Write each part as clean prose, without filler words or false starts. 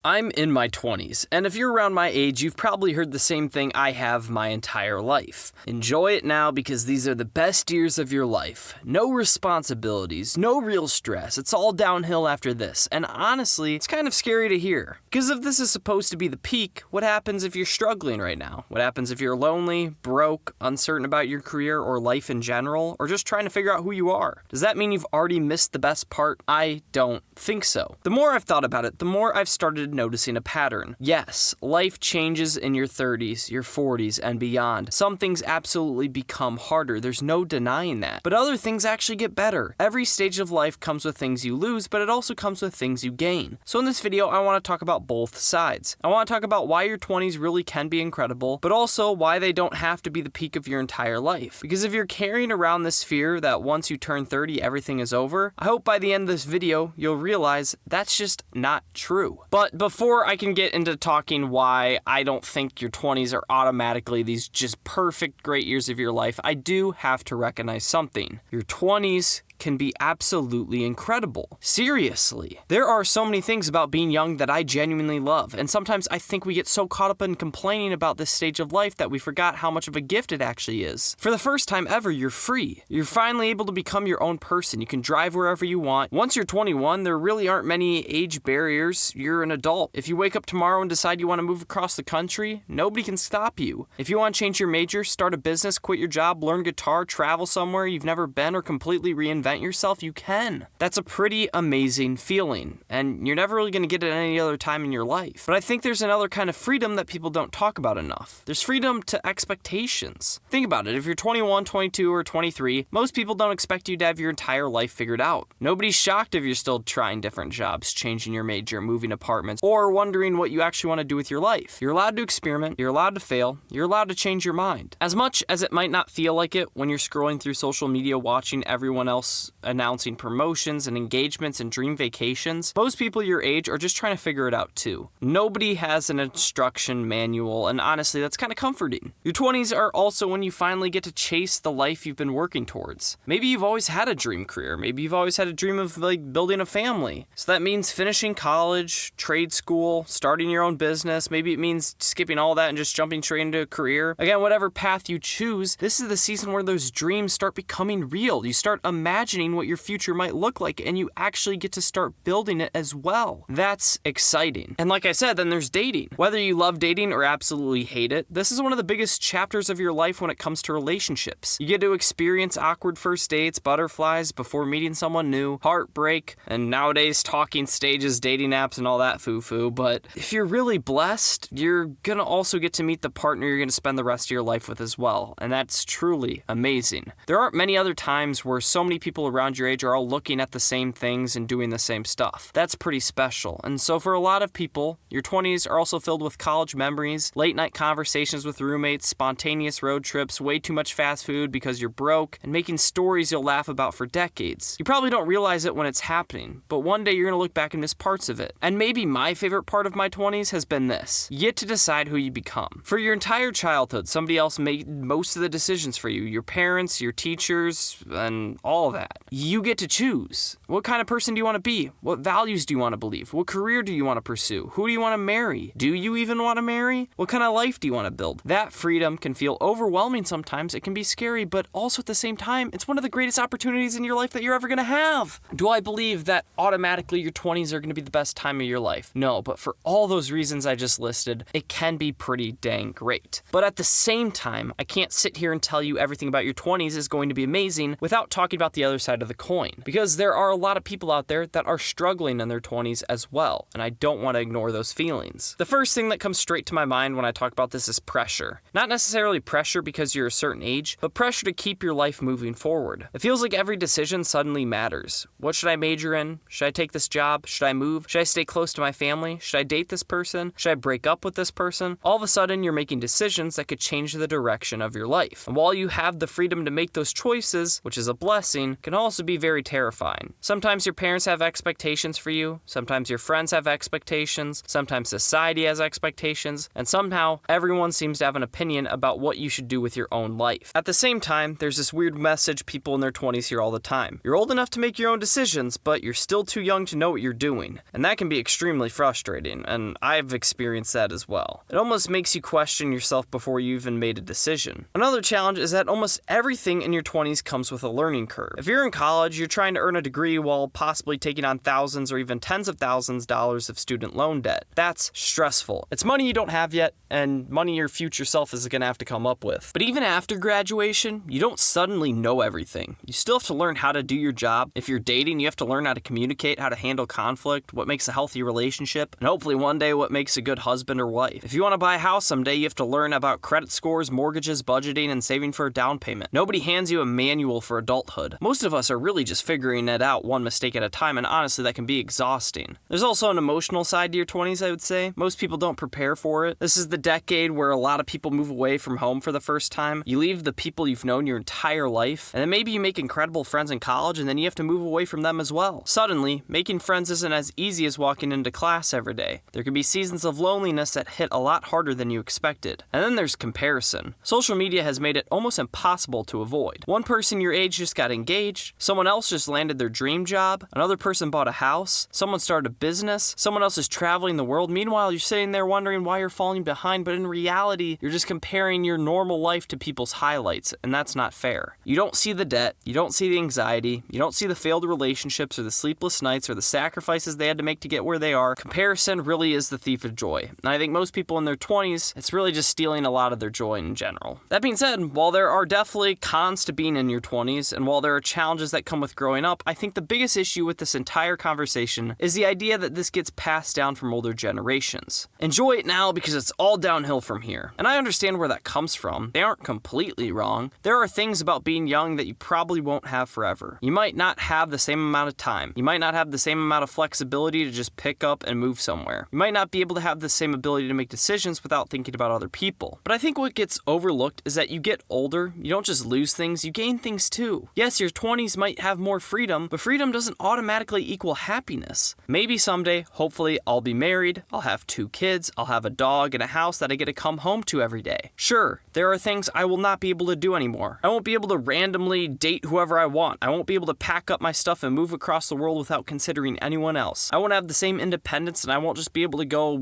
I'm in my 20s, and if you're around my age, you've probably heard the same thing I have my entire life. Enjoy it now because these are the best years of your life. No responsibilities, no real stress. It's all downhill after this, and honestly, it's kind of scary to hear. Because if this is supposed to be the peak, what happens if you're struggling right now? What happens if you're lonely, broke, uncertain about your career or life in general, or just trying to figure out who you are? Does that mean you've already missed the best part? I don't think so. The more I've thought about it, the more I've started noticing a pattern. Yes, life changes in your 30s, your 40s, and beyond. Some things absolutely become harder. There's no denying that. But other things actually get better. Every stage of life comes with things you lose, but it also comes with things you gain. So in this video, I want to talk about both sides. I want to talk about why your 20s really can be incredible, but also why they don't have to be the peak of your entire life. Because if you're carrying around this fear that once you turn 30, everything is over, I hope by the end of this video, you'll realize that's just not true. But before I can get into talking why I don't think your 20s are automatically these just perfect great years of your life, I do have to recognize something. Your 20s can be absolutely incredible. Seriously. There are so many things about being young that I genuinely love, and sometimes I think we get so caught up in complaining about this stage of life that we forgot how much of a gift it actually is. For the first time ever, you're free. You're finally able to become your own person. You can drive wherever you want. Once you're 21, there really aren't many age barriers. You're an adult. If you wake up tomorrow and decide you want to move across the country, nobody can stop you. If you want to change your major, start a business, quit your job, learn guitar, travel somewhere you've never been, or completely reinvent yourself, you can. That's a pretty amazing feeling, and you're never really going to get it any other time in your life. But I think there's another kind of freedom that people don't talk about enough. There's freedom to expectations. Think about it. If you're 21, 22, or 23, most people don't expect you to have your entire life figured out. Nobody's shocked if you're still trying different jobs, changing your major, moving apartments, or wondering what you actually want to do with your life. You're allowed to experiment, you're allowed to fail, you're allowed to change your mind. As much as it might not feel like it when you're scrolling through social media watching everyone else announcing promotions and engagements and dream vacations, most people your age are just trying to figure it out too. Nobody has an instruction manual, and honestly, that's kind of comforting. Your 20s are also when you finally get to chase the life you've been working towards. Maybe you've always had a dream career. Maybe you've always had a dream of building a family. So that means finishing college, trade school, starting your own business. Maybe it means skipping all that and just jumping straight into a career. Again, whatever path you choose, this is the season where those dreams start becoming real. You start imagining what your future might look like, and you actually get to start building it as well. That's exciting. And like I said, then there's dating. Whether you love dating or absolutely hate it, this is one of the biggest chapters of your life when it comes to relationships. You get to experience awkward first dates, butterflies before meeting someone new, heartbreak, and nowadays talking stages, dating apps, and all that foo-foo. But if you're really blessed, you're gonna also get to meet the partner you're gonna spend the rest of your life with as well. And that's truly amazing. There aren't many other times where so many people around your age are all looking at the same things and doing the same stuff. That's pretty special. And so for a lot of people, your 20s are also filled with college memories, late night conversations with roommates, spontaneous road trips, way too much fast food because you're broke, and making stories you'll laugh about for decades. You probably don't realize it when it's happening, but one day you're going to look back and miss parts of it. And maybe my favorite part of my 20s has been this. You get to decide who you become. For your entire childhood, somebody else made most of the decisions for you. Your parents, your teachers, and all that. You get to choose. What kind of person do you want to be? What values do you want to believe? What career do you want to pursue? Who do you want to marry? Do you even want to marry? What kind of life do you want to build? That freedom can feel overwhelming sometimes. It can be scary, but also at the same time, it's one of the greatest opportunities in your life that you're ever going to have. Do I believe that automatically your 20s are going to be the best time of your life? No, but for all those reasons I just listed, it can be pretty dang great. But at the same time, I can't sit here and tell you everything about your 20s is going to be amazing without talking about the other side of the coin. Because there are a lot of people out there that are struggling in their 20s as well, and I don't want to ignore those feelings. The first thing that comes straight to my mind when I talk about this is pressure. Not necessarily pressure because you're a certain age, but pressure to keep your life moving forward. It feels like every decision suddenly matters. What should I major in? Should I take this job? Should I move? Should I stay close to my family? Should I date this person? Should I break up with this person? All of a sudden, you're making decisions that could change the direction of your life. And while you have the freedom to make those choices, which is a blessing, can also be very terrifying. Sometimes your parents have expectations for you, sometimes your friends have expectations, sometimes society has expectations, and somehow everyone seems to have an opinion about what you should do with your own life. At the same time, there's this weird message people in their 20s hear all the time. You're old enough to make your own decisions, but you're still too young to know what you're doing. And that can be extremely frustrating, and I've experienced that as well. It almost makes you question yourself before you even made a decision. Another challenge is that almost everything in your 20s comes with a learning curve. If you're in college, you're trying to earn a degree while possibly taking on thousands or even tens of thousands of dollars of student loan debt. That's stressful. It's money you don't have yet, and money your future self is going to have to come up with. But even after graduation, you don't suddenly know everything. You still have to learn how to do your job. If you're dating, you have to learn how to communicate, how to handle conflict, what makes a healthy relationship, and hopefully one day what makes a good husband or wife. If you want to buy a house someday, you have to learn about credit scores, mortgages, budgeting, and saving for a down payment. Nobody hands you a manual for adulthood. Most of us are really just figuring it out one mistake at a time, and honestly, that can be exhausting. There's also an emotional side to your 20s, I would say. Most people don't prepare for it. This is the decade where a lot of people move away from home for the first time. You leave the people you've known your entire life, and then maybe you make incredible friends in college, and then you have to move away from them as well. Suddenly, making friends isn't as easy as walking into class every day. There can be seasons of loneliness that hit a lot harder than you expected. And then there's comparison. Social media has made it almost impossible to avoid. One person your age just got engaged, someone else just landed their dream job, another person bought a house, someone started a business, someone else is traveling the world. Meanwhile, you're sitting there wondering why you're falling behind, but in reality, you're just comparing your normal life to people's highlights, and that's not fair. You don't see the debt, you don't see the anxiety, you don't see the failed relationships or the sleepless nights or the sacrifices they had to make to get where they are. Comparison really is the thief of joy. And I think most people in their 20s, it's really just stealing a lot of their joy in general. That being said, while there are definitely cons to being in your 20s, and while there are challenges that come with growing up, I think the biggest issue with this entire conversation is the idea that this gets passed down from older generations. Enjoy it now because it's all downhill from here. And I understand where that comes from. They aren't completely wrong. There are things about being young that you probably won't have forever. You might not have the same amount of time. You might not have the same amount of flexibility to just pick up and move somewhere. You might not be able to have the same ability to make decisions without thinking about other people. But I think what gets overlooked is that you get older, you don't just lose things, you gain things too. Yes, your 20s might have more freedom, but freedom doesn't automatically equal happiness. Maybe someday, hopefully, I'll be married, I'll have 2 kids, I'll have a dog and a house that I get to come home to every day. Sure, there are things I will not be able to do anymore. I won't be able to randomly date whoever I want. I won't be able to pack up my stuff and move across the world without considering anyone else. I won't have the same independence, and I won't just be able to go,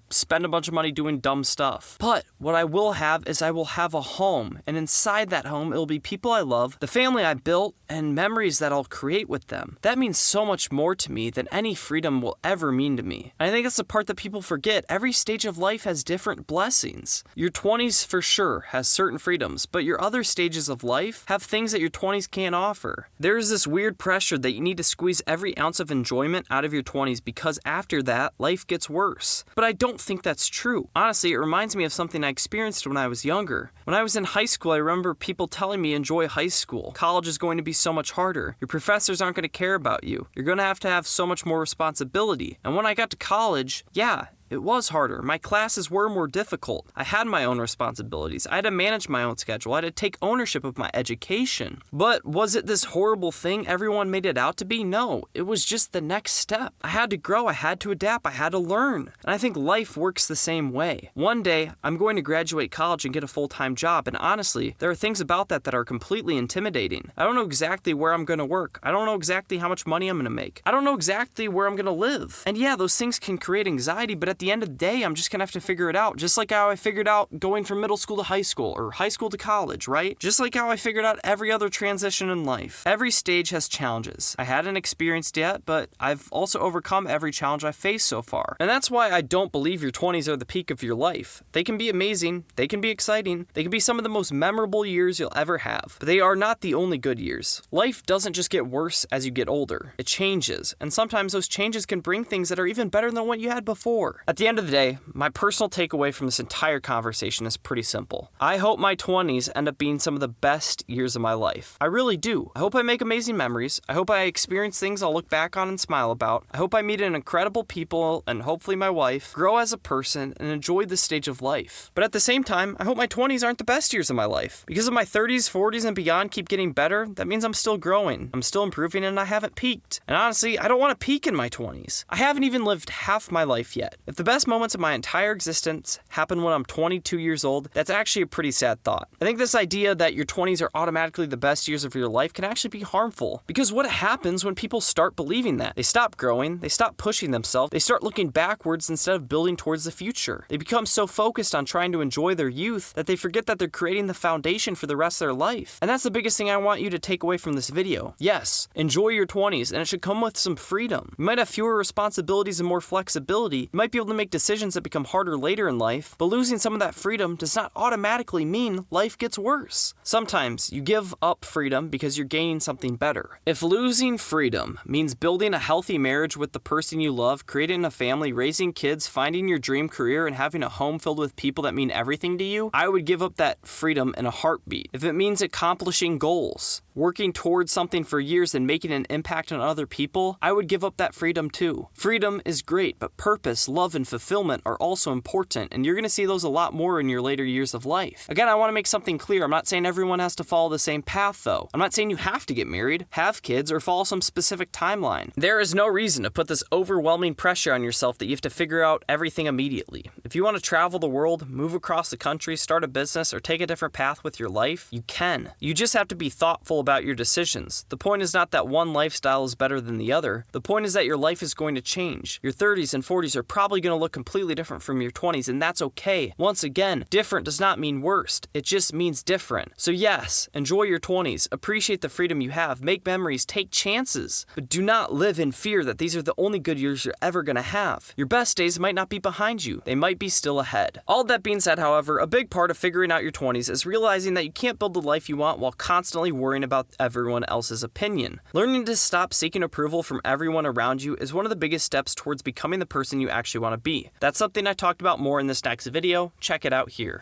spend a bunch of money doing dumb stuff. But what I will have is I will have a home, and inside that home, it'll be people I love, the family I built, and memories that I'll create with them. That means so much more to me than any freedom will ever mean to me. And I think that's the part that people forget. Every stage of life has different blessings. Your 20s for sure has certain freedoms, but your other stages of life have things that your 20s can't offer. There's this weird pressure that you need to squeeze every ounce of enjoyment out of your 20s because after that, life gets worse. But I don't think that's true. Honestly, it reminds me of something I experienced when I was younger. When I was in high school, I remember people telling me enjoy high school. College is going to be so much harder. Your professors aren't going to care about you. You're going to have so much more responsibility. And when I got to college, yeah, it was harder. My classes were more difficult. I had my own responsibilities. I had to manage my own schedule. I had to take ownership of my education. But was it this horrible thing everyone made it out to be? No, it was just the next step. I had to grow. I had to adapt. I had to learn. And I think life works the same way. One day, I'm going to graduate college and get a full-time job. And honestly, there are things about that that are completely intimidating. I don't know exactly where I'm going to work. I don't know exactly how much money I'm going to make. I don't know exactly where I'm going to live. And yeah, those things can create anxiety, but at the end of the day, I'm just gonna have to figure it out. Just like how I figured out going from middle school to high school or high school to college, right? Just like how I figured out every other transition in life. Every stage has challenges. I hadn't experienced yet, but I've also overcome every challenge I've faced so far. And that's why I don't believe your 20s are the peak of your life. They can be amazing. They can be exciting. They can be some of the most memorable years you'll ever have. But they are not the only good years. Life doesn't just get worse as you get older. It changes. And sometimes those changes can bring things that are even better than what you had before. At the end of the day, my personal takeaway from this entire conversation is pretty simple. I hope my 20s end up being some of the best years of my life. I really do. I hope I make amazing memories. I hope I experience things I'll look back on and smile about. I hope I meet an incredible people and hopefully my wife, grow as a person, and enjoy this stage of life. But at the same time, I hope my 20s aren't the best years of my life. Because if my 30s, 40s, and beyond keep getting better, that means I'm still growing. I'm still improving and I haven't peaked. And honestly, I don't want to peak in my 20s. I haven't even lived half my life yet. If the best moments of my entire existence happen when I'm 22 years old, that's actually a pretty sad thought. I think this idea that your 20s are automatically the best years of your life can actually be harmful. Because what happens when people start believing that? They stop growing, they stop pushing themselves, they start looking backwards instead of building towards the future. They become so focused on trying to enjoy their youth that they forget that they're creating the foundation for the rest of their life. And that's the biggest thing I want you to take away from this video. Yes, enjoy your 20s, and it should come with some freedom. You might have fewer responsibilities and more flexibility. You might be able to make decisions that become harder later in life, but losing some of that freedom does not automatically mean life gets worse. Sometimes you give up freedom because you're gaining something better. If losing freedom means building a healthy marriage with the person you love, creating a family, raising kids, finding your dream career, and having a home filled with people that mean everything to you, I would give up that freedom in a heartbeat. If it means accomplishing goals, working towards something for years and making an impact on other people, I would give up that freedom too. Freedom is great, but purpose, love, and fulfillment are also important, and you're going to see those a lot more in your later years of life. Again, I want to make something clear. I'm not saying everyone has to follow the same path, though. I'm not saying you have to get married, have kids, or follow some specific timeline. There is no reason to put this overwhelming pressure on yourself that you have to figure out everything immediately. If you want to travel the world, move across the country, start a business, or take a different path with your life, you can. You just have to be thoughtful about your decisions. The point is not that one lifestyle is better than the other. The point is that your life is going to change. Your 30s and 40s are probably going to look completely different from your 20s, and that's okay. Once again, different does not mean worst. It just means different. So yes, enjoy your 20s, appreciate the freedom you have, make memories, take chances, but do not live in fear that these are the only good years you're ever going to have. Your best days might not be behind you. They might be still ahead. All that being said, however, a big part of figuring out your 20s is realizing that you can't build the life you want while constantly worrying about everyone else's opinion. Learning to stop seeking approval from everyone around you is one of the biggest steps towards becoming the person you actually want to be. That's something I talked about more in this next video. Check it out here.